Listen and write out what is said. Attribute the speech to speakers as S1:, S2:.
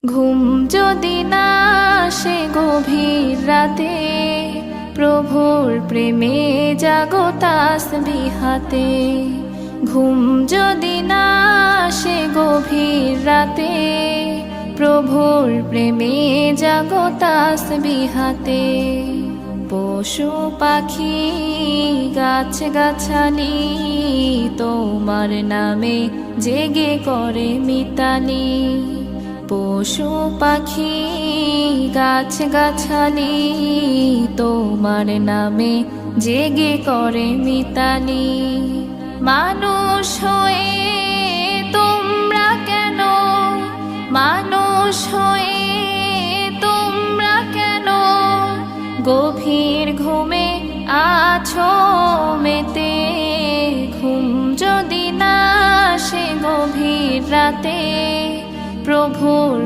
S1: ঘুম যদি না আসে গভীর রাতে, প্রভুর প্রেমে জাগো তাসবিহ হাতে। ঘুম যদি না আসে গভীর রাতে, প্রভুর প্রেমে জাগো তাসবিহ হাতে। পশু পাখি গাছ গাছালি তোমার নামে জেগে করে মিতালি। পশু পাখি গাছ গাছালি তোমার নামে জেগে করে মিতালি। মানুষ হয়ে তোমরা কেন, মানুষ হয়ে তোমরা কেন গভীর ঘুমে আছো মেতে। ঘুম যদি না আসে গভীর রাতে, প্রভুর